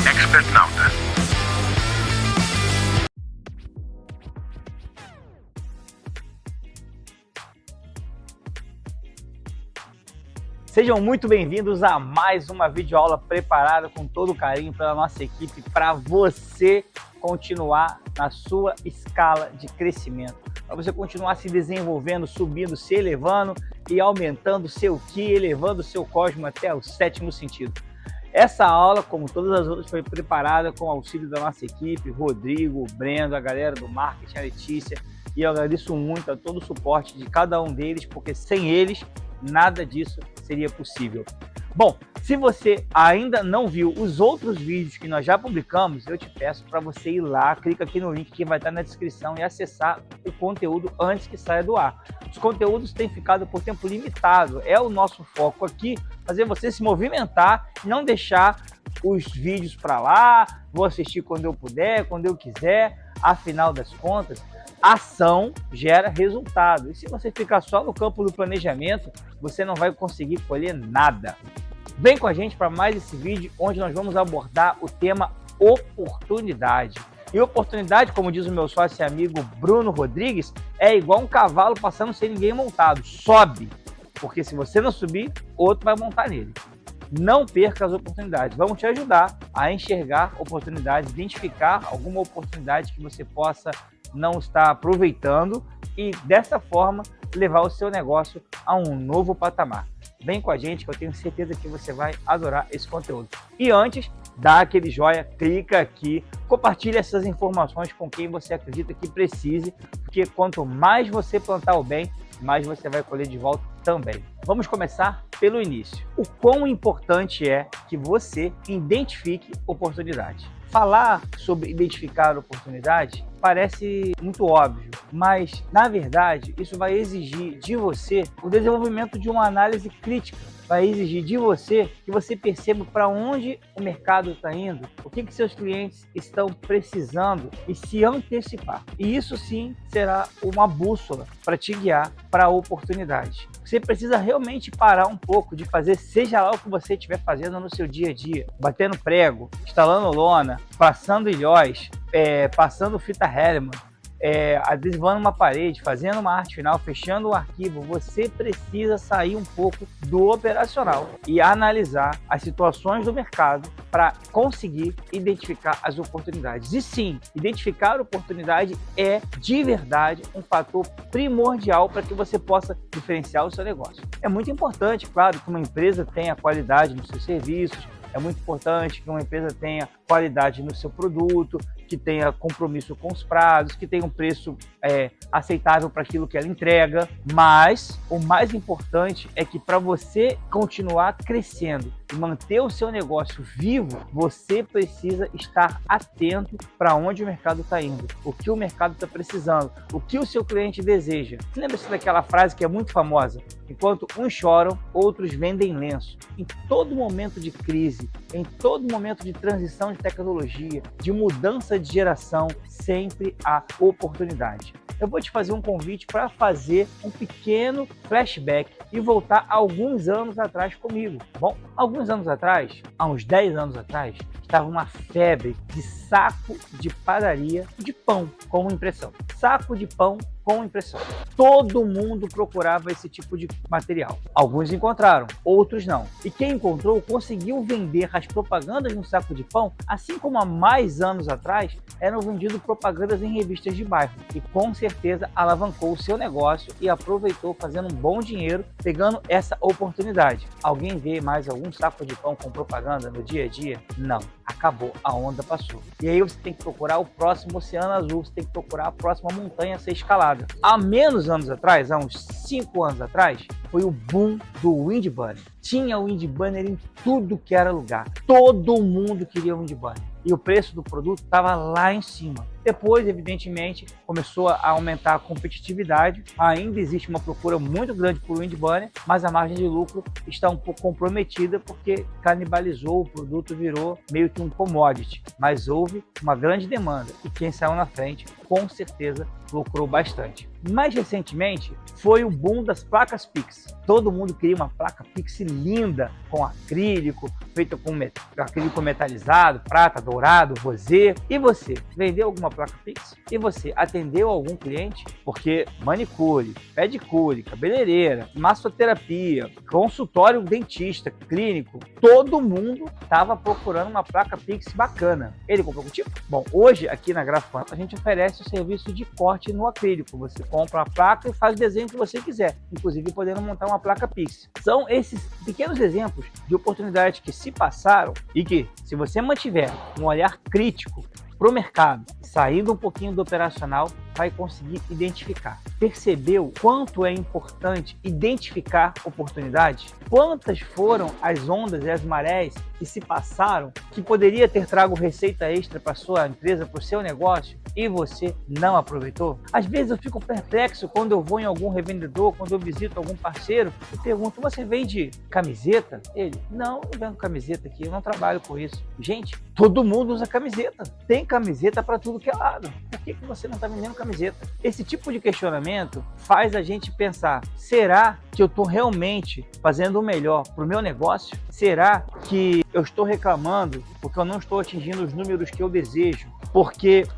Expert Nauta. Sejam muito bem-vindos a mais uma videoaula preparada com todo carinho pela nossa equipe para você continuar na sua escala de crescimento, para você continuar se desenvolvendo, subindo, se elevando e aumentando seu Ki, elevando seu cosmo até o sétimo sentido. Essa aula, como todas as outras, foi preparada com o auxílio da nossa equipe, Rodrigo, Brendo, a galera do marketing, a Letícia, e eu agradeço muito a todo o suporte de cada um deles, porque sem eles nada disso seria possível. Bom, se você ainda não viu os outros vídeos que nós já publicamos, eu te peço para você ir lá, clica aqui no link que vai estar na descrição e acessar o conteúdo antes que saia do ar. Os conteúdos têm ficado por tempo limitado, é o nosso foco aqui, fazer você se movimentar e não deixar os vídeos para lá, vou assistir quando eu puder, quando eu quiser, afinal das contas, ação gera resultado. E se você ficar só no campo do planejamento, você não vai conseguir colher nada. Vem com a gente para mais esse vídeo, onde nós vamos abordar o tema oportunidade. E oportunidade, como diz o meu sócio e amigo Bruno Rodrigues, é igual um cavalo passando sem ninguém montado. Sobe, porque se você não subir, outro vai montar nele. Não perca as oportunidades. Vamos te ajudar a enxergar oportunidades, identificar alguma oportunidade que você possa não estar aproveitando e dessa forma levar o seu negócio a um novo patamar. Vem com a gente que eu tenho certeza que você vai adorar esse conteúdo. E antes, dá aquele joinha, clica aqui, compartilha essas informações com quem você acredita que precise, porque quanto mais você plantar o bem, mais você vai colher de volta também. Vamos começar pelo início. O quão importante é que você identifique oportunidade. Falar sobre identificar oportunidade parece muito óbvio, mas na verdade isso vai exigir de você o desenvolvimento de uma análise crítica. Vai exigir de você que você perceba para onde o mercado está indo, o que seus clientes estão precisando e se antecipar. E isso sim será uma bússola para te guiar para a oportunidade. Você precisa realmente parar um pouco de fazer seja lá o que você estiver fazendo no seu dia a dia, batendo prego, instalando lona, passando ilhós, passando fita Hellman, adesivando uma parede, fazendo uma arte final, fechando um arquivo. Você precisa sair um pouco do operacional e analisar as situações do mercado para conseguir identificar as oportunidades. E sim, identificar a oportunidade é de verdade um fator primordial para que você possa diferenciar o seu negócio. É muito importante, claro, que uma empresa tenha qualidade nos seus serviços, é muito importante que uma empresa tenha qualidade no seu produto, que tenha compromisso com os prazos, que tenha um preço aceitável para aquilo que ela entrega. Mas o mais importante é que para você continuar crescendo e manter o seu negócio vivo, você precisa estar atento para onde o mercado está indo, o que o mercado está precisando, o que o seu cliente deseja. Você lembra-se daquela frase que é muito famosa? Enquanto uns choram, outros vendem lenço. Em todo momento de crise, em todo momento de transição de tecnologia, de mudança de geração, sempre há oportunidade. Eu vou te fazer um convite para fazer um pequeno flashback e voltar alguns anos atrás comigo. Bom, alguns anos atrás, há uns 10 anos atrás, estava uma febre de saco de padaria de pão com impressão. Saco de pão com impressão. Todo mundo procurava esse tipo de material. Alguns encontraram, outros não. E quem encontrou conseguiu vender as propagandas no saco de pão, assim como há mais anos atrás eram vendidas propagandas em revistas de bairro. E com certeza alavancou o seu negócio e aproveitou fazendo um bom dinheiro, pegando essa oportunidade. Alguém vê mais algum saco de pão com propaganda no dia a dia? Não. Acabou, a onda passou. E aí você tem que procurar o próximo oceano azul, você tem que procurar a próxima montanha a ser escalada. Há menos anos atrás, há uns 5 anos atrás, foi o boom do Windburner. Tinha Windburner em tudo que era lugar. Todo mundo queria Windburner. E o preço do produto estava lá em cima. Depois, evidentemente, começou a aumentar a competitividade. Ainda existe uma procura muito grande por Windburner, mas a margem de lucro está um pouco comprometida porque canibalizou, o produto virou meio que um commodity. Mas houve uma grande demanda e quem saiu na frente com certeza lucrou bastante. Mais recentemente foi o boom das placas Pix. Todo mundo queria uma placa Pix linda, com acrílico, feita com acrílico metalizado, prata, dourado, rosê. E você, vendeu alguma placa Pix? E você, atendeu algum cliente? Porque manicure, pedicure, cabeleireira, massoterapia, consultório dentista, clínico, todo mundo estava procurando uma placa Pix bacana. Ele comprou contigo? Bom, hoje aqui na Grafan a gente oferece o serviço de corte no acrílico. Você compra a placa e faz o desenho que você quiser, inclusive podendo montar uma placa Pix. São esses pequenos exemplos de oportunidades que se passaram e que, se você mantiver um olhar crítico para o mercado, saindo um pouquinho do operacional, vai conseguir identificar. Percebeu quanto é importante identificar oportunidades? Quantas foram as ondas e as marés que se passaram que poderia ter trago receita extra para sua empresa, para o seu negócio e você não aproveitou? Às vezes eu fico perplexo quando eu vou em algum revendedor, quando eu visito algum parceiro e pergunto: você vende camiseta? Ele: não, eu vendo camiseta aqui, eu não trabalho com isso. Gente, todo mundo usa camiseta. Tem camiseta para tudo que é lado. Por que você não está vendendo camiseta? Esse tipo de questionamento faz a gente pensar: será que eu estou realmente fazendo o melhor para o meu negócio? Será que eu estou reclamando porque eu não estou atingindo os números que eu desejo?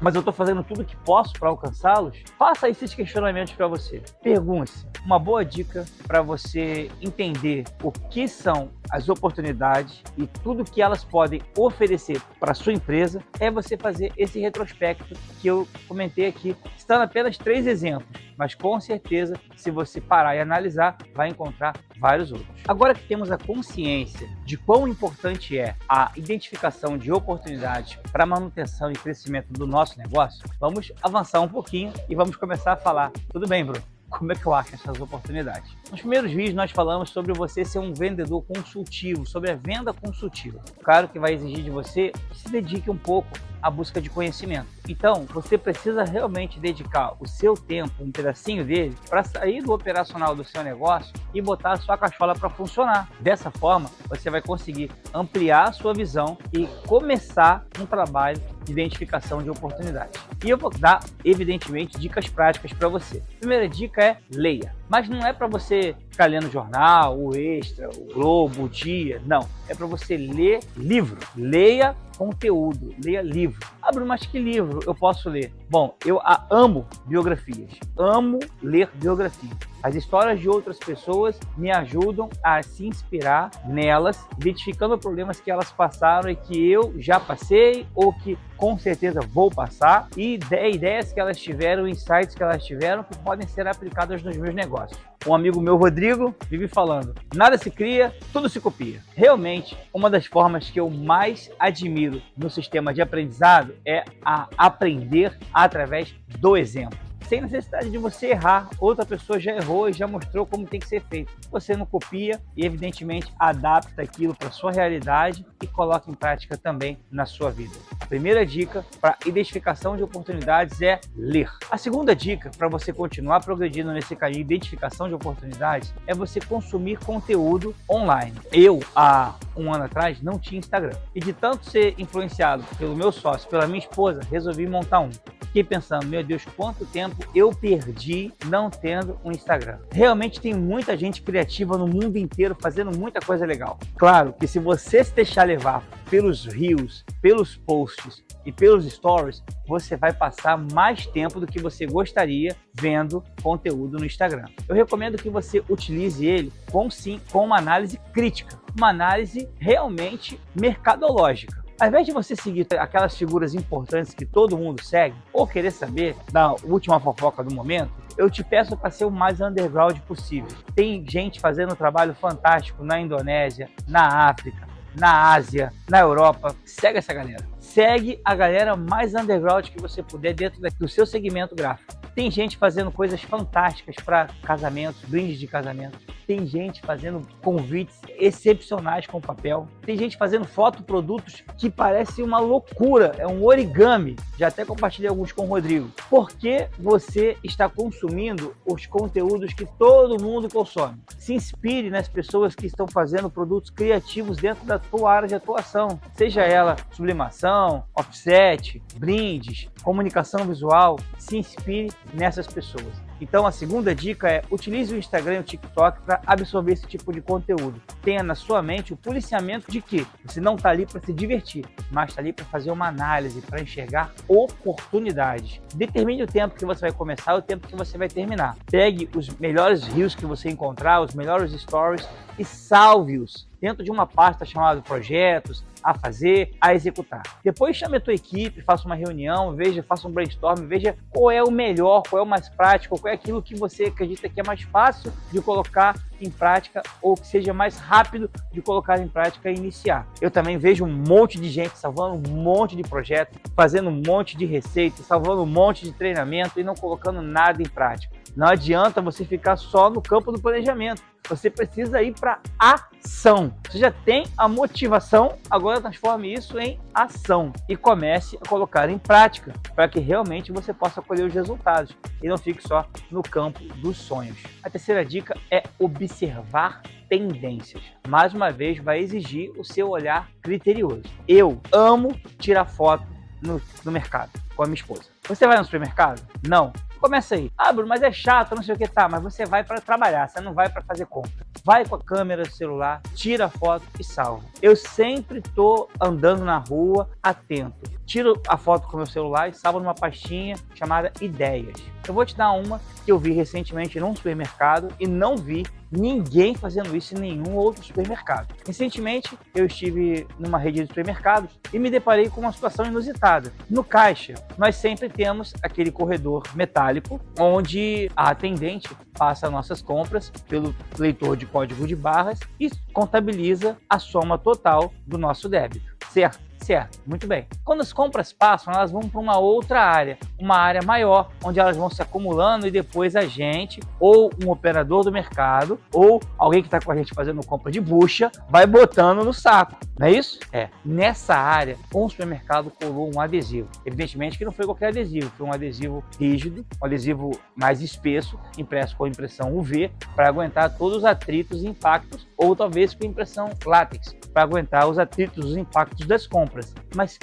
Mas eu estou fazendo tudo o que posso para alcançá-los? Faça esses questionamentos para você. Pergunte-se. Uma boa dica para você entender o que são as oportunidades e tudo que elas podem oferecer para a sua empresa é você fazer esse retrospecto que eu comentei aqui, citando apenas 3 exemplos, mas com certeza, se você parar e analisar, vai encontrar vários outros. Agora que temos a consciência de quão importante é a identificação de oportunidades para a manutenção e crescimento do nosso negócio, vamos avançar um pouquinho e vamos começar a falar. Tudo bem, Bruno? Como é que eu acho essas oportunidades? Nos primeiros vídeos nós falamos sobre você ser um vendedor consultivo, sobre a venda consultiva. Claro que vai exigir de você que se dedique um pouco à busca de conhecimento. Então, você precisa realmente dedicar o seu tempo, um pedacinho dele, para sair do operacional do seu negócio e botar a sua cachola para funcionar. Dessa forma, você vai conseguir ampliar a sua visão e começar um trabalho de identificação de oportunidades. E eu vou dar, evidentemente, dicas práticas para você. A primeira dica é: leia. Mas não é para você ficar lendo jornal, o Extra, o Globo, o Dia. Não. É para você ler livro. Leia conteúdo, leia livro. Bruno, mas que livro eu posso ler? Bom, eu amo biografias, amo ler biografias. As histórias de outras pessoas me ajudam a se inspirar nelas, identificando problemas que elas passaram e que eu já passei ou que com certeza vou passar, e ideias que elas tiveram, insights que elas tiveram que podem ser aplicadas nos meus negócios. Um amigo meu, Rodrigo, vive falando: nada se cria, tudo se copia. Realmente, uma das formas que eu mais admiro no sistema de aprendizado é a aprender através do exemplo. Sem necessidade de você errar, outra pessoa já errou e já mostrou como tem que ser feito. Você não copia e, evidentemente, adapta aquilo para a sua realidade e coloca em prática também na sua vida. A primeira dica para identificação de oportunidades é ler. A segunda dica para você continuar progredindo nesse caminho de identificação de oportunidades é você consumir conteúdo online. Eu, há um ano atrás, não tinha Instagram. E de tanto ser influenciado pelo meu sócio, pela minha esposa, resolvi montar um. Fiquei pensando: meu Deus, quanto tempo eu perdi não tendo um Instagram. Realmente tem muita gente criativa no mundo inteiro fazendo muita coisa legal. Claro que se você se deixar levar pelos reels, pelos posts e pelos stories, você vai passar mais tempo do que você gostaria vendo conteúdo no Instagram. Eu recomendo que você utilize ele com uma análise crítica, uma análise realmente mercadológica. Ao invés de você seguir aquelas figuras importantes que todo mundo segue, ou querer saber da última fofoca do momento, eu te peço para ser o mais underground possível. Tem gente fazendo um trabalho fantástico na Indonésia, na África, na Ásia, na Europa. Segue essa galera. Segue a galera mais underground que você puder dentro do seu segmento gráfico. Tem gente fazendo coisas fantásticas para casamentos, brindes de casamento. Tem gente fazendo convites excepcionais com papel. Tem gente fazendo fotoprodutos que parece uma loucura, é um origami. Já até compartilhei alguns com o Rodrigo. Por que você está consumindo os conteúdos que todo mundo consome? Se inspire nas pessoas que estão fazendo produtos criativos dentro da tua área de atuação. Seja ela sublimação, offset, brindes, comunicação visual. Se inspire nessas pessoas. Então a segunda dica é: utilize o Instagram e o TikTok para absorver esse tipo de conteúdo. Tenha na sua mente o policiamento de que você não está ali para se divertir, mas está ali para fazer uma análise, para enxergar oportunidades. Determine o tempo que você vai começar e o tempo que você vai terminar. Pegue os melhores reels que você encontrar, os melhores stories e salve-os dentro de uma pasta chamada projetos, a fazer, a executar. Depois chame a tua equipe, faça uma reunião, faça um brainstorm, veja qual é o melhor, qual é o mais prático, qual é aquilo que você acredita que é mais fácil de colocar em prática ou que seja mais rápido de colocar em prática e iniciar. Eu também vejo um monte de gente salvando um monte de projetos, fazendo um monte de receitas, salvando um monte de treinamento e não colocando nada em prática. Não adianta você ficar só no campo do planejamento. Você precisa ir para ação. Você já tem a motivação, agora transforme isso em ação e comece a colocar em prática para que realmente você possa colher os resultados e não fique só no campo dos sonhos. A terceira dica é observar tendências. Mais uma vez, vai exigir o seu olhar criterioso. Eu amo tirar foto no mercado com a minha esposa. Você vai no supermercado? Não. Começa aí. Ah, Bruno, mas é chato, não sei o que, tá, mas você vai para trabalhar, você não vai para fazer compra. Vai com a câmera do celular, tira a foto e salva. Eu sempre estou andando na rua, atento. Tiro a foto com o meu celular e salvo numa pastinha chamada Ideias. Eu vou te dar uma que eu vi recentemente num supermercado e não vi ninguém fazendo isso em nenhum outro supermercado. Recentemente, eu estive numa rede de supermercados e me deparei com uma situação inusitada. No caixa, nós sempre temos aquele corredor metálico onde a atendente passa nossas compras pelo leitor de código de barras e contabiliza a soma total do nosso débito, certo? Certo, muito bem. Quando as compras passam, elas vão para uma outra área, uma área maior, onde elas vão se acumulando e depois a gente, ou um operador do mercado, ou alguém que está com a gente fazendo compra de bucha, vai botando no saco, não é isso? É. Nessa área, um supermercado colou um adesivo. Evidentemente que não foi qualquer adesivo, foi um adesivo rígido, um adesivo mais espesso, impresso com impressão UV, para aguentar todos os atritos e impactos, ou talvez com impressão látex, para aguentar os atritos e os impactos das compras. Mas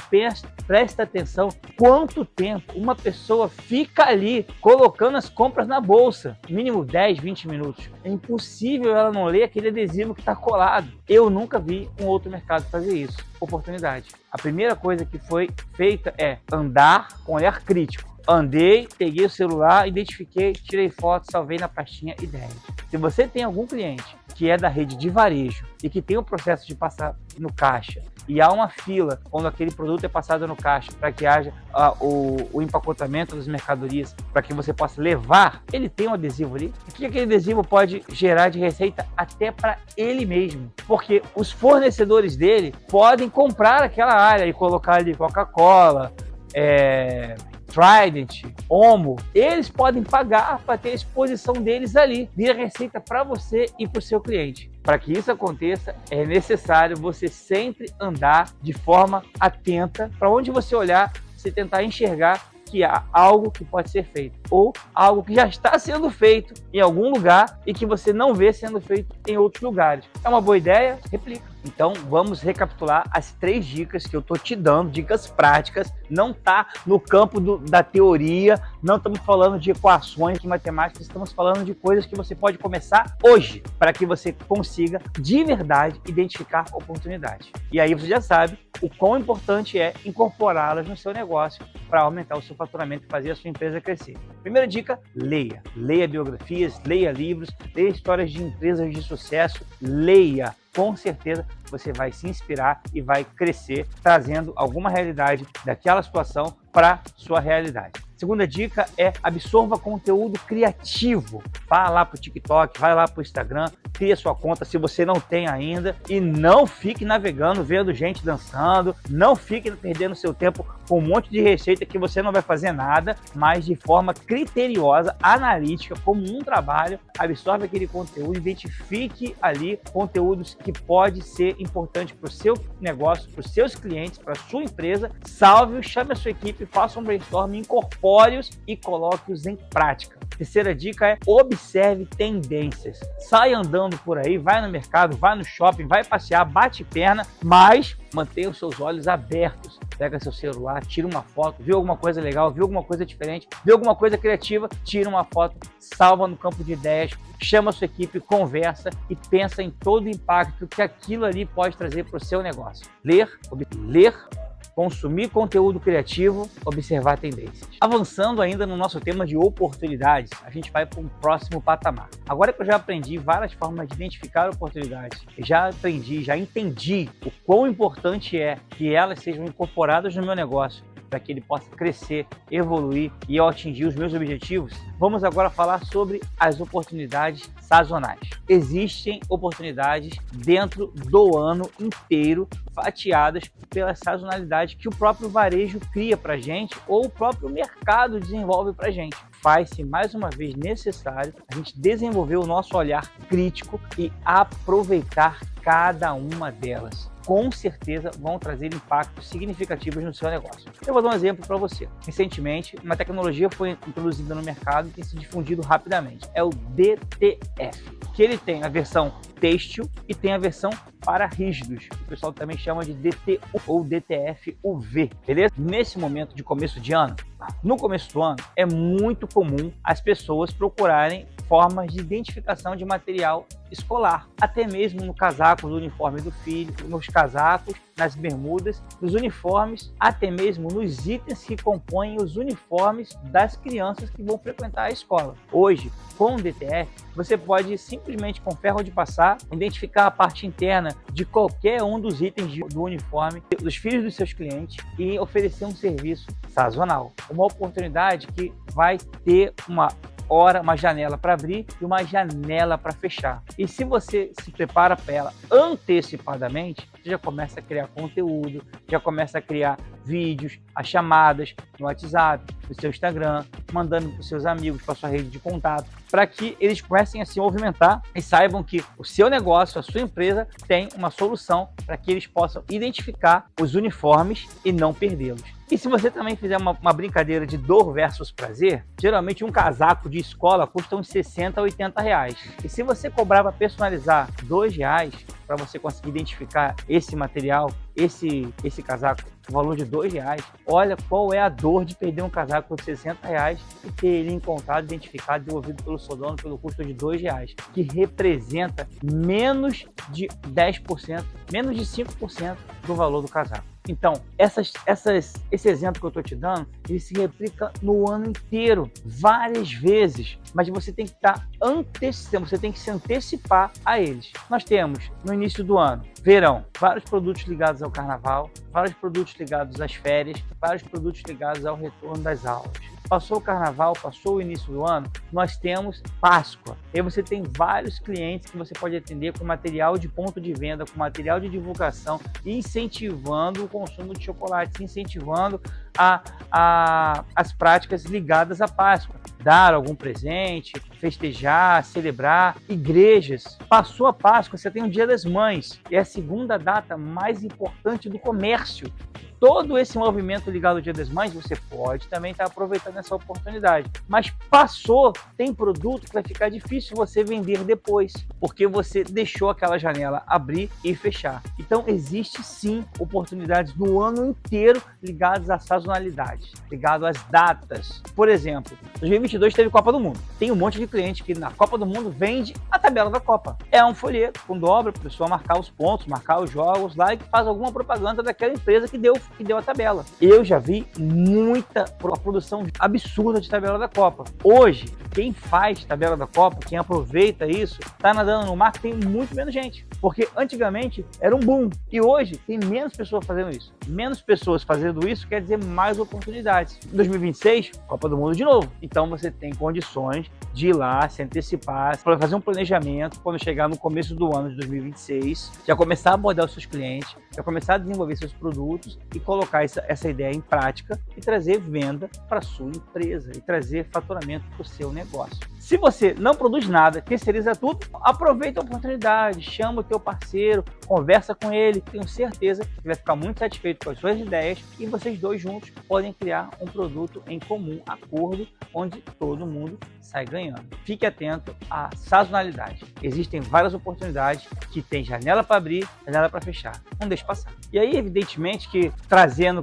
presta atenção quanto tempo uma pessoa fica ali colocando as compras na bolsa, mínimo 10, 20 minutos. É impossível ela não ler aquele adesivo que está colado. Eu nunca vi um outro mercado fazer isso. Oportunidade. A primeira coisa que foi feita é andar com olhar crítico. Andei, peguei o celular, identifiquei, tirei foto, salvei na pastinha Ideias. Se você tem algum cliente que é da rede de varejo e que tem o processo de passar no caixa e há uma fila quando aquele produto é passado no caixa para que haja o empacotamento das mercadorias, para que você possa levar, ele tem um adesivo ali. O que aquele adesivo pode gerar de receita até para ele mesmo? Porque os fornecedores dele podem comprar aquela área e colocar ali Coca-Cola, Trident, Omo, eles podem pagar para ter a exposição deles ali, vira receita para você e para o seu cliente. Para que isso aconteça, é necessário você sempre andar de forma atenta, para onde você olhar, você tentar enxergar que há algo que pode ser feito, ou algo que já está sendo feito em algum lugar e que você não vê sendo feito em outros lugares. É uma boa ideia? Replica. Então vamos recapitular as 3 dicas que eu estou te dando, dicas práticas, não está no campo da teoria, não estamos falando de equações de matemática, estamos falando de coisas que você pode começar hoje, para que você consiga de verdade identificar oportunidades. E aí você já sabe o quão importante é incorporá-las no seu negócio para aumentar o seu faturamento e fazer a sua empresa crescer. Primeira dica, leia. Leia biografias, leia livros, leia histórias de empresas de sucesso, leia. Com certeza você vai se inspirar e vai crescer trazendo alguma realidade daquela situação para sua realidade. Segunda dica é absorva conteúdo criativo. Vá lá pro TikTok, vai lá pro Instagram, cria sua conta se você não tem ainda e não fique navegando vendo gente dançando, não fique perdendo seu tempo com um monte de receita que você não vai fazer nada, mas de forma criteriosa, analítica, como um trabalho, absorve aquele conteúdo, identifique ali conteúdos que pode ser importante para o seu negócio, para os seus clientes, para a sua empresa, salve-os, chame a sua equipe, faça um brainstorm, incorpore-os e coloque-os em prática. Terceira dica é observe tendências. Sai andando por aí, vai no mercado, vai no shopping, vai passear, bate perna, mas mantenha os seus olhos abertos. Pega seu celular, tira uma foto, viu alguma coisa legal, viu alguma coisa diferente, viu alguma coisa criativa, tira uma foto, salva no campo de ideias, chama a sua equipe, conversa e pensa em todo o impacto que aquilo ali pode trazer para o seu negócio. Ler, consumir conteúdo criativo, observar tendências. Avançando ainda no nosso tema de oportunidades, a gente vai para um próximo patamar. Agora que eu já aprendi várias formas de identificar oportunidades, já entendi o quão importante é que elas sejam incorporadas no meu negócio, para que ele possa crescer, evoluir e eu atingir os meus objetivos, vamos agora falar sobre as oportunidades sazonais. Existem oportunidades dentro do ano inteiro, fatiadas pela sazonalidade que o próprio varejo cria para a gente ou o próprio mercado desenvolve para a gente. Faz-se mais uma vez necessário a gente desenvolver o nosso olhar crítico e aproveitar cada uma delas. Com certeza vão trazer impactos significativos no seu negócio. Eu vou dar um exemplo para você. Recentemente, uma tecnologia foi introduzida no mercado e tem se difundido rapidamente. É o DTF, que ele tem a versão têxtil e tem a versão para rígidos. O pessoal também chama de DTU ou DTF-UV, beleza? Nesse momento de começo de ano, no começo do ano, é muito comum as pessoas procurarem formas de identificação de material escolar, até mesmo no casaco do uniforme do filho, nos casacos, nas bermudas, nos uniformes, até mesmo nos itens que compõem os uniformes das crianças que vão frequentar a escola. Hoje, com o DTF, você pode simplesmente, com ferro de passar, identificar a parte interna de qualquer um dos itens do uniforme dos filhos dos seus clientes e oferecer um serviço sazonal. Uma oportunidade que vai ter uma janela para abrir e uma janela para fechar. E se você se prepara para ela antecipadamente, você já começa a criar conteúdo, já começa a criar vídeos, as chamadas no WhatsApp, no seu Instagram, mandando para os seus amigos, para a sua rede de contato, para que eles comecem a se movimentar e saibam que o seu negócio, a sua empresa tem uma solução para que eles possam identificar os uniformes e não perdê-los. E se você também fizer uma brincadeira de dor versus prazer, geralmente um casaco de escola custa uns 60 a 80 reais. E se você cobrar para personalizar R$2 para você conseguir identificar esse material, esse casaco, o valor de R$2, olha qual é a dor de perder um casaco de 60 reais e ter ele encontrado, identificado, devolvido pelo seu dono pelo custo de R$2, que representa menos de 10%, menos de 5% do valor do casaco. Então, esse exemplo que eu estou te dando, ele se replica no ano inteiro, várias vezes, mas você tem que estar você tem que se antecipar a eles. Nós temos, no início do ano, verão, vários produtos ligados ao carnaval, vários produtos ligados às férias, vários produtos ligados ao retorno das aulas. Passou o carnaval, passou o início do ano, nós temos Páscoa. E aí você tem vários clientes que você pode atender com material de ponto de venda, com material de divulgação, incentivando o consumo de chocolate, incentivando as práticas ligadas à Páscoa. Dar algum presente, festejar, celebrar. Igrejas. Passou a Páscoa, você tem o Dia das Mães. É a segunda data mais importante do comércio. Todo esse movimento ligado ao Dia das Mães, você pode também estar aproveitando essa oportunidade. Mas passou, tem produto que vai ficar difícil você vender depois, porque você deixou aquela janela abrir e fechar. Então, existe sim oportunidades no ano inteiro ligadas à sazonalidade, ligado às datas. Por exemplo, 2022 teve Copa do Mundo. Tem um monte de cliente que na Copa do Mundo vende a tabela da Copa. É um folheto com dobra para a pessoa marcar os pontos, marcar os jogos lá e que faz alguma propaganda daquela empresa que deu o e deu a tabela. Eu já vi muita produção absurda de tabela da Copa. Hoje, quem faz tabela da Copa, quem aproveita isso, está nadando no mar que tem muito menos gente. Porque antigamente era um boom e hoje tem menos pessoas fazendo isso. Menos pessoas fazendo isso quer dizer mais oportunidades. Em 2026, Copa do Mundo de novo. Então você tem condições de ir lá, se antecipar, para fazer um planejamento quando chegar no começo do ano de 2026, já começar a abordar os seus clientes, já começar a desenvolver seus produtos e colocar essa ideia em prática e trazer venda para a sua empresa e trazer faturamento para o seu negócio. Se você não produz nada, terceiriza tudo, aproveita a oportunidade, chama o teu parceiro, conversa com ele, tenho certeza que vai ficar muito satisfeito com as suas ideias e vocês dois juntos podem criar um produto em comum acordo, onde todo mundo sai ganhando. Fique atento à sazonalidade. Existem várias oportunidades que tem janela para abrir, janela para fechar. Não deixe passar. E aí, evidentemente, que trazendo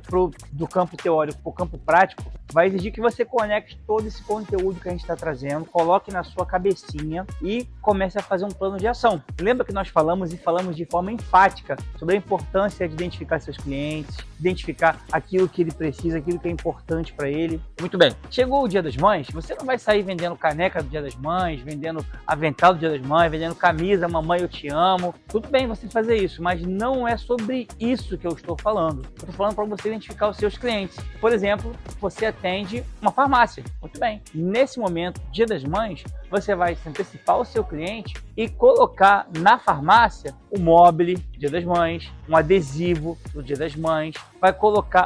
do campo teórico para o campo prático, vai exigir que você conecte todo esse conteúdo que a gente está trazendo, coloque na sua cabecinha e comece a fazer um plano de ação. Lembra que nós falamos de forma enfática sobre a importância de identificar seus clientes, identificar aquilo que ele precisa, aquilo que é importante para ele. Muito bem, chegou o Dia das Mães, você não vai sair vendendo caneca do Dia das Mães, vendendo avental do Dia das Mães, vendendo camisa, mamãe eu te amo. Tudo bem você fazer isso, mas não é sobre isso que eu estou falando. Eu estou falando para você identificar os seus clientes. Por exemplo, você atende uma farmácia. Muito bem, nesse momento, Dia das Mães, você vai se antecipar ao seu cliente e colocar na farmácia o mobile Dia das Mães, um adesivo do Dia das Mães,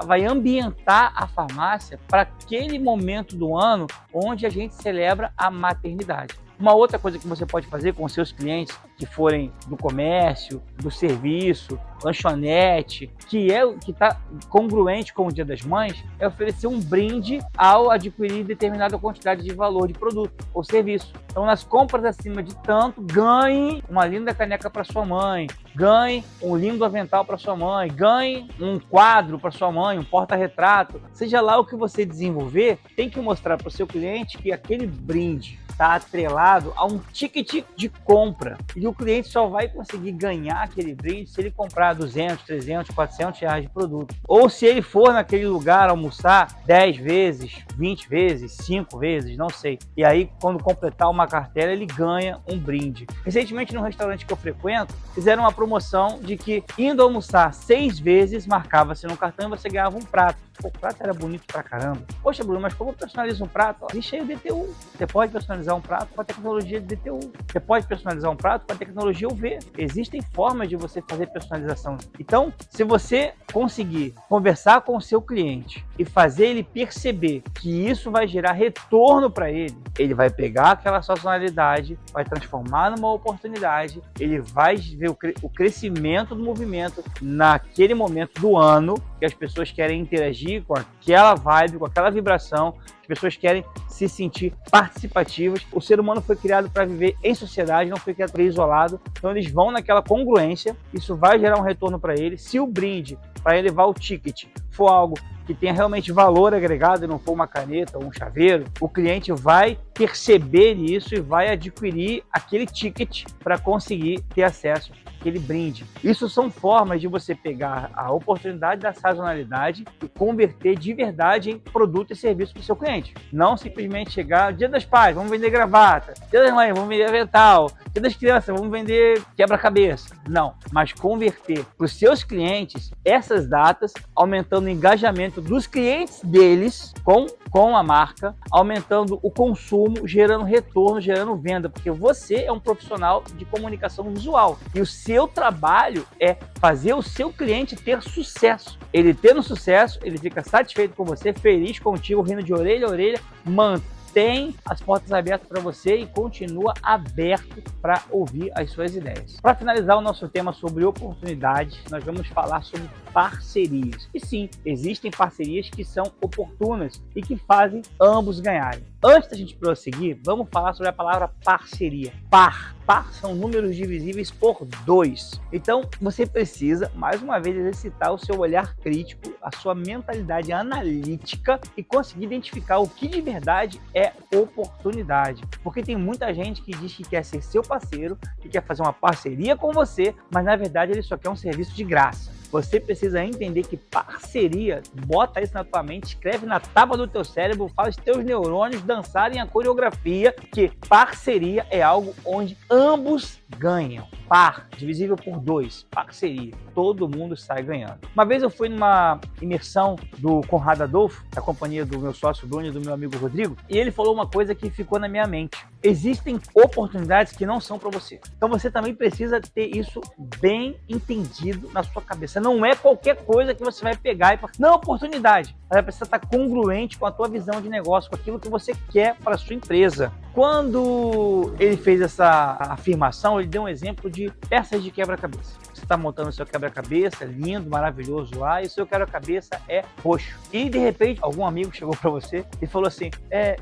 vai ambientar a farmácia para aquele momento do ano onde a gente celebra a maternidade. Uma outra coisa que você pode fazer com os seus clientes que forem do comércio, do serviço, lanchonete, que está congruente com o Dia das Mães, é oferecer um brinde ao adquirir determinada quantidade de valor de produto ou serviço. Então, nas compras acima de tanto, ganhe uma linda caneca para sua mãe, ganhe um lindo avental para sua mãe, ganhe um quadro para sua mãe, um porta-retrato. Seja lá o que você desenvolver, tem que mostrar para o seu cliente que aquele brinde está atrelado a um ticket de compra. E o cliente só vai conseguir ganhar aquele brinde se ele comprar 200, 300, 400 reais de produto. Ou se ele for naquele lugar almoçar 10 vezes, 20 vezes, 5 vezes, não sei. E aí, quando completar uma cartela, ele ganha um brinde. Recentemente, no restaurante que eu frequento, fizeram uma promoção de que indo almoçar 6 vezes, marcava-se no cartão e você ganhava um prato. Pô, o prato era bonito pra caramba. Poxa, Bruno, mas como personaliza um prato? Existe aí o DTU. Você pode personalizar um prato com a tecnologia de DTU. Você pode personalizar um prato com a tecnologia UV. Existem formas de você fazer personalização. Então, se você conseguir conversar com o seu cliente e fazer ele perceber que isso vai gerar retorno para ele, ele vai pegar aquela sazonalidade, vai transformar numa oportunidade, ele vai ver o crescimento do movimento naquele momento do ano que as pessoas querem interagir com aquela vibe, com aquela vibração. As pessoas querem se sentir participativas. O ser humano foi criado para viver em sociedade, não foi criado para viver isolado. Então eles vão naquela congruência, isso vai gerar um retorno para ele. Se o brinde para elevar o ticket for algo que tenha realmente valor agregado e não for uma caneta ou um chaveiro, o cliente vai perceber isso e vai adquirir aquele ticket para conseguir ter acesso àquele brinde. Isso são formas de você pegar a oportunidade da sazonalidade e converter de verdade em produto e serviço para o seu cliente. Não simplesmente chegar, Dia das Pais, vamos vender gravata, Dia das Mães, vamos vender avental, Dia das Crianças, vamos vender quebra-cabeça. Não, mas converter para os seus clientes essas datas, aumentando o engajamento dos clientes deles com a marca, aumentando o consumo, gerando retorno, gerando venda, porque você é um profissional de comunicação visual e o seu trabalho é fazer o seu cliente ter sucesso. Ele tendo sucesso, ele fica satisfeito com você, feliz contigo, rindo de orelha a orelha, mantém as portas abertas para você e continua aberto para ouvir as suas ideias. Para finalizar o nosso tema sobre oportunidades, nós vamos falar sobre parcerias. E sim, existem parcerias que são oportunas e que fazem ambos ganharem. Antes da gente prosseguir, vamos falar sobre a palavra parceria. Par são números divisíveis por 2. Então, você precisa, mais uma vez, exercitar o seu olhar crítico, a sua mentalidade analítica e conseguir identificar o que de verdade é oportunidade. Porque tem muita gente que diz que quer ser seu parceiro, que quer fazer uma parceria com você, mas na verdade ele só quer um serviço de graça. Você precisa entender que parceria, bota isso na tua mente, escreve na tábua do teu cérebro, faz os teus neurônios dançarem a coreografia, que parceria é algo onde ambos ganham. Par, divisível por 2, parceria. Todo mundo sai ganhando. Uma vez eu fui numa imersão do Conrado Adolfo, da companhia do meu sócio Bruno e do meu amigo Rodrigo, e ele falou uma coisa que ficou na minha mente. Existem oportunidades que não são para você. Então você também precisa ter isso bem entendido na sua cabeça. Não é qualquer coisa que você vai pegar e falar, não, oportunidade. Ela precisa estar congruente com a tua visão de negócio, com aquilo que você quer para a sua empresa. Quando ele fez essa afirmação, ele deu um exemplo de peças de quebra-cabeça. Você está montando o seu quebra-cabeça, lindo, maravilhoso lá, e o seu quebra-cabeça é roxo. E de repente, algum amigo chegou para você e falou assim,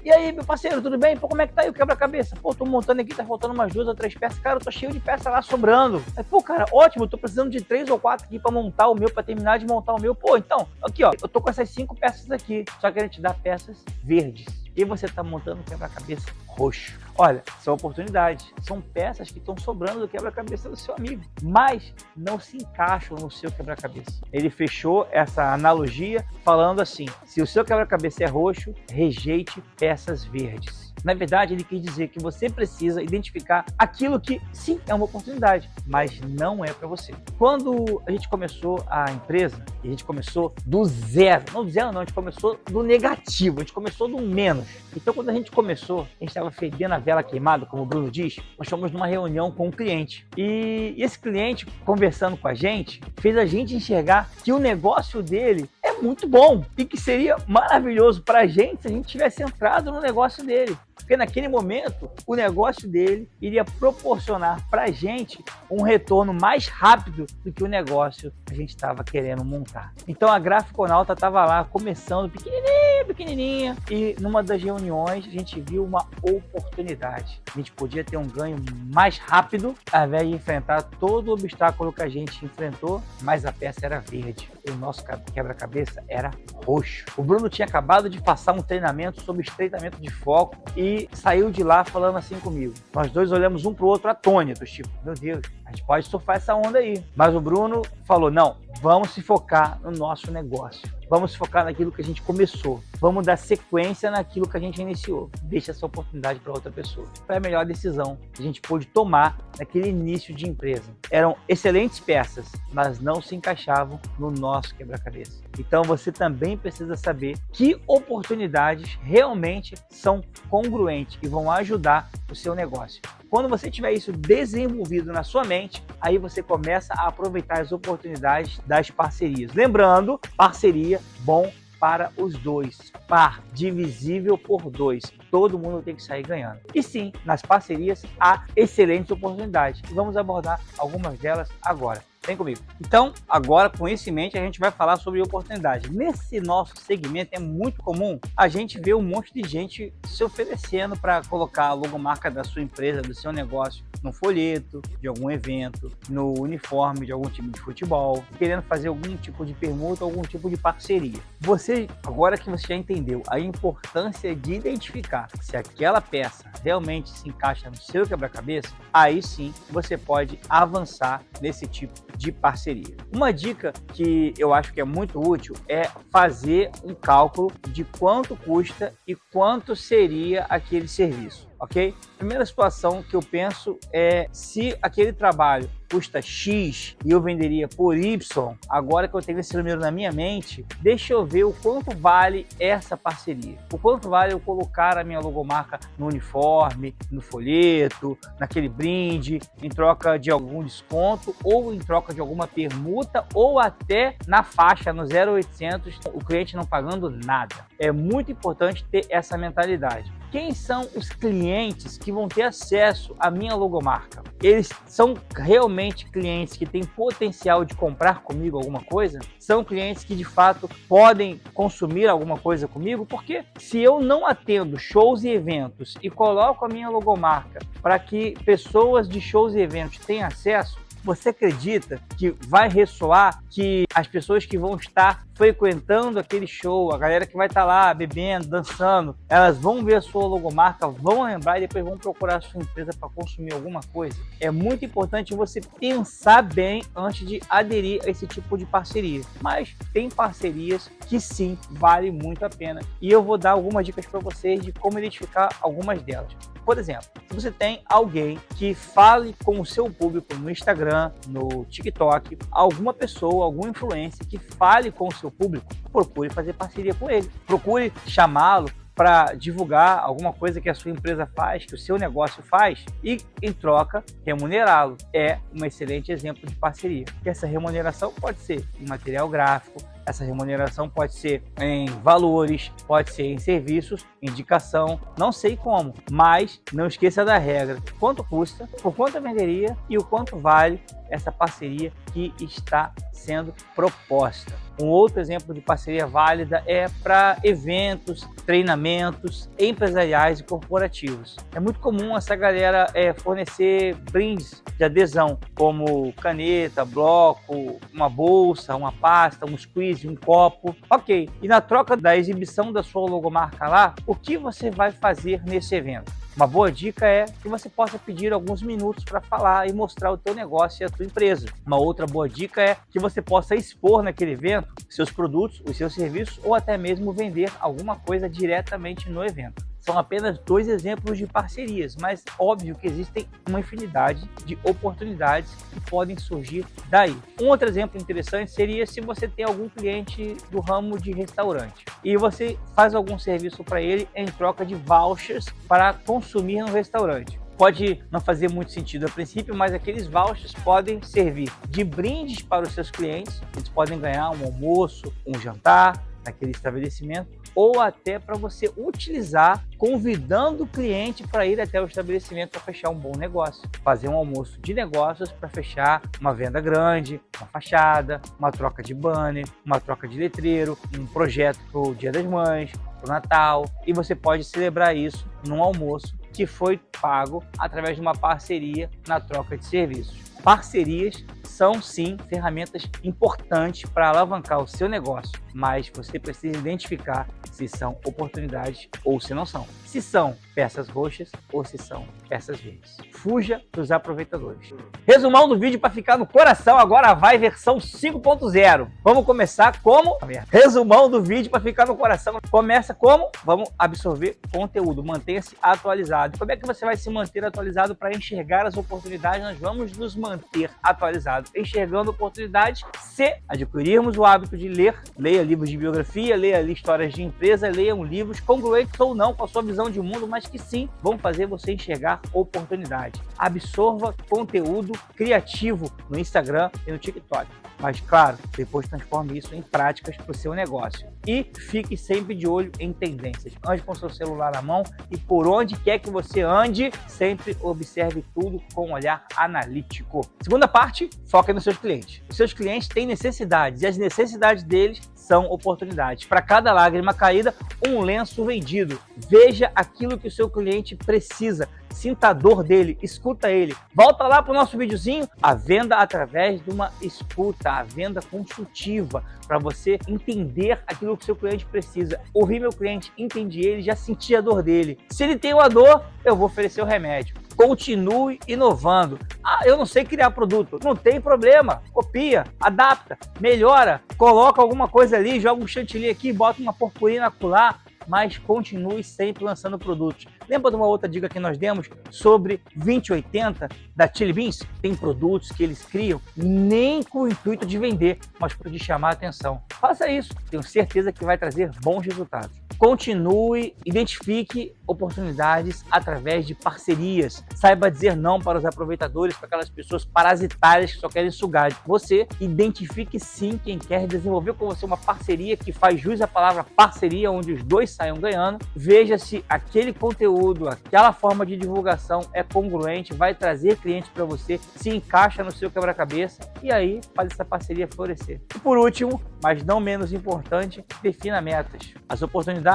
e aí, meu parceiro, tudo bem? Pô, como é que tá aí o quebra-cabeça? Pô, tô montando aqui, tá faltando umas 2 ou 3 peças. Cara, eu tô cheio de peça lá sobrando. Aí, pô, cara, ótimo, eu tô precisando de 3 ou 4 aqui para montar o meu, para terminar de montar o meu. Pô, então, aqui ó, eu tô com essas 5 peças aqui, só que a gente dá peças verdes. E você está montando um quebra-cabeça roxo. Olha, são oportunidades, são peças que estão sobrando do quebra-cabeça do seu amigo, mas não se encaixam no seu quebra-cabeça. Ele fechou essa analogia falando assim, se o seu quebra-cabeça é roxo, rejeite peças verdes. Na verdade, ele quis dizer que você precisa identificar aquilo que, sim, é uma oportunidade, mas não é para você. Quando a gente começou a empresa, a gente começou do zero. Não do zero, não, a gente começou do negativo, a gente começou do menos. Então, quando a gente começou, a gente estava fedendo a vela queimada, como o Bruno diz, nós fomos numa reunião com um cliente. E esse cliente, conversando com a gente, fez a gente enxergar que o negócio dele é muito bom e que seria maravilhoso para a gente se a gente tivesse entrado no negócio dele. Porque naquele momento, o negócio dele iria proporcionar para a gente um retorno mais rápido do que o negócio que a gente estava querendo montar. Então a Graficonauta estava lá começando pequenininha, e numa das reuniões a gente viu uma oportunidade. A gente podia ter um ganho mais rápido ao invés de enfrentar todo o obstáculo que a gente enfrentou, mas a peça era verde e o nosso quebra-cabeça era roxo. O Bruno tinha acabado de passar um treinamento sobre estreitamento de foco e saiu de lá falando assim comigo. Nós dois olhamos um para o outro atônitos, tipo, meu Deus, a gente pode surfar essa onda aí. Mas o Bruno falou, não, vamos se focar no nosso negócio. Vamos focar naquilo que a gente começou. Vamos dar sequência naquilo que a gente iniciou. Deixa essa oportunidade para outra pessoa. Foi a melhor decisão que a gente pôde tomar naquele início de empresa. Eram excelentes peças, mas não se encaixavam no nosso quebra-cabeça. Então você também precisa saber que oportunidades realmente são congruentes e vão ajudar o seu negócio. Quando você tiver isso desenvolvido na sua mente, aí você começa a aproveitar as oportunidades das parcerias. Lembrando, parceria bom para os dois. Par, divisível por 2. Todo mundo tem que sair ganhando. E sim, nas parcerias há excelentes oportunidades. E vamos abordar algumas delas agora. Vem comigo. Então, agora com isso em mente, a gente vai falar sobre oportunidade. Nesse nosso segmento é muito comum a gente ver um monte de gente se oferecendo para colocar a logomarca da sua empresa, do seu negócio, no folheto de algum evento, no uniforme de algum time de futebol, querendo fazer algum tipo de permuta, algum tipo de parceria. Você, agora que você já entendeu a importância de identificar se aquela peça realmente se encaixa no seu quebra-cabeça, aí sim você pode avançar nesse tipo de parceria. Uma dica que eu acho que é muito útil é fazer um cálculo de quanto custa e quanto seria aquele serviço, ok? Primeira situação que eu penso é se aquele trabalho custa X e eu venderia por Y, agora que eu tenho esse número na minha mente, deixa eu ver o quanto vale essa parceria. O quanto vale eu colocar a minha logomarca no uniforme, no folheto, naquele brinde, em troca de algum desconto ou em troca de alguma permuta ou até na faixa, no 0800, o cliente não pagando nada. É muito importante ter essa mentalidade. Quem são os clientes que vão ter acesso à minha logomarca? Eles são realmente clientes que têm potencial de comprar comigo alguma coisa? São clientes que de fato podem consumir alguma coisa comigo? Porque se eu não atendo shows e eventos e coloco a minha logomarca para que pessoas de shows e eventos tenham acesso, Você acredita que vai ressoar, que as pessoas que vão estar frequentando aquele show, a galera que vai estar lá bebendo, dançando, elas vão ver a sua logomarca, vão lembrar e depois vão procurar a sua empresa para consumir alguma coisa? É muito importante você pensar bem antes de aderir a esse tipo de parceria. Mas tem parcerias que sim, vale muito a pena. E eu vou dar algumas dicas para vocês de como identificar algumas delas. Por exemplo, se você tem alguém que fale com o seu público no Instagram, no TikTok, alguma pessoa, algum influencer que fale com o seu público, procure fazer parceria com ele. Procure chamá-lo para divulgar alguma coisa que a sua empresa faz, que o seu negócio faz, e em troca remunerá-lo. É um excelente exemplo de parceria. E essa remuneração pode ser em material gráfico, essa remuneração pode ser em valores, pode ser em serviços, indicação, não sei como, mas não esqueça da regra. Quanto custa, por quanto venderia e o quanto vale essa parceria que está sendo proposta. Um outro exemplo de parceria válida é para eventos, treinamentos empresariais e corporativos. É muito comum essa galera fornecer brindes de adesão, como caneta, bloco, uma bolsa, uma pasta, um squeeze, um copo. Ok, e na troca da exibição da sua logomarca lá, o que você vai fazer nesse evento? Uma boa dica é que você possa pedir alguns minutos para falar e mostrar o teu negócio e a tua empresa. Uma outra boa dica é que você possa expor naquele evento seus produtos, os seus serviços ou até mesmo vender alguma coisa diretamente no evento. São apenas 2 exemplos de parcerias, mas óbvio que existem uma infinidade de oportunidades que podem surgir daí. Um outro exemplo interessante seria se você tem algum cliente do ramo de restaurante e você faz algum serviço para ele em troca de vouchers para consumir no restaurante. Pode não fazer muito sentido a princípio, mas aqueles vouchers podem servir de brindes para os seus clientes. Eles podem ganhar um almoço, um jantar naquele estabelecimento, ou até para você utilizar convidando o cliente para ir até o estabelecimento para fechar um bom negócio. Fazer um almoço de negócios para fechar uma venda grande, uma fachada, uma troca de banner, uma troca de letreiro, um projeto para o Dia das Mães, para o Natal. E você pode celebrar isso num almoço que foi pago através de uma parceria na troca de serviços. Parcerias são sim ferramentas importantes para alavancar o seu negócio, mas você precisa identificar se são oportunidades ou se não são. Se são peças roxas ou se são peças verdes. Fuja dos aproveitadores. Resumão do vídeo para ficar no coração, agora vai versão 5.0. Vamos começar como? Resumão do vídeo para ficar no coração. Começa como? Vamos absorver conteúdo, mantenha-se atualizado. Como é que você vai se manter atualizado para enxergar as oportunidades? Nós vamos nos manter atualizados, enxergando oportunidades se adquirirmos o hábito de ler. Leia livros de biografia, leia histórias de empresa, leiam livros congruentes ou não com a sua visão de mundo, mas que sim vão fazer você enxergar oportunidade. Absorva conteúdo criativo no Instagram e no TikTok. Mas claro, depois transforme isso em práticas para o seu negócio. E fique sempre de olho em tendências. Ande com o seu celular na mão e por onde quer que você ande, sempre observe tudo com um olhar analítico. Segunda parte, foca nos seus clientes. Os seus clientes têm necessidades e as necessidades deles são oportunidades. Para cada lágrima caída, um lenço vendido. Veja aquilo que o seu cliente precisa. Sinta a dor dele, escuta ele. Volta lá para o nosso videozinho, a venda através de uma escuta, a venda consultiva, para você entender aquilo que o seu cliente precisa. Ouvi meu cliente, entendi ele, já senti a dor dele. Se ele tem uma dor, eu vou oferecer o remédio. Continue inovando. Ah, eu não sei criar produto. Não tem problema. Copia, adapta, melhora, coloca alguma coisa ali, joga um chantilly aqui, bota uma purpurina acolá, mas continue sempre lançando produtos. Lembra de uma outra dica que nós demos sobre 2080 da Chili Beans? Tem produtos que eles criam nem com o intuito de vender, mas para de chamar a atenção. Faça isso, tenho certeza que vai trazer bons resultados. Continue, identifique oportunidades através de parcerias. Saiba dizer não para os aproveitadores, para aquelas pessoas parasitárias que só querem sugar de você. Identifique sim quem quer desenvolver com você uma parceria que faz jus à palavra parceria, onde os dois saiam ganhando. Veja se aquele conteúdo, aquela forma de divulgação é congruente, vai trazer clientes para você, se encaixa no seu quebra-cabeça e aí faz essa parceria florescer. E por último, mas não menos importante, defina metas. As oportunidades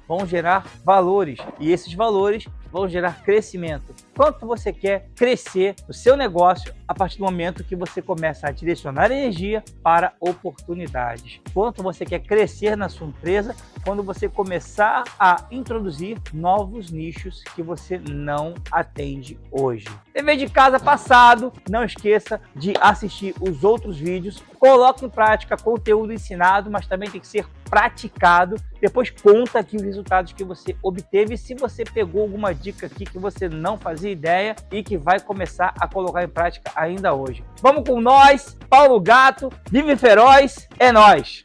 vão gerar valores e esses valores vão gerar crescimento. quanto você quer crescer o seu negócio a partir do momento que você começa a direcionar energia para oportunidades. Quanto você quer crescer na sua empresa quando você começar a introduzir novos nichos que você não atende hoje. Dever de casa passado, não esqueça de assistir os outros vídeos, coloque em prática conteúdo ensinado, mas também tem que ser praticado. Depois conta aqui os resultados que você obteve, se você pegou alguma dica aqui que você não fazia ideia e que vai começar a colocar em prática ainda hoje. Vamos com nós, Paulo Gato, Vive Feroz, é nós!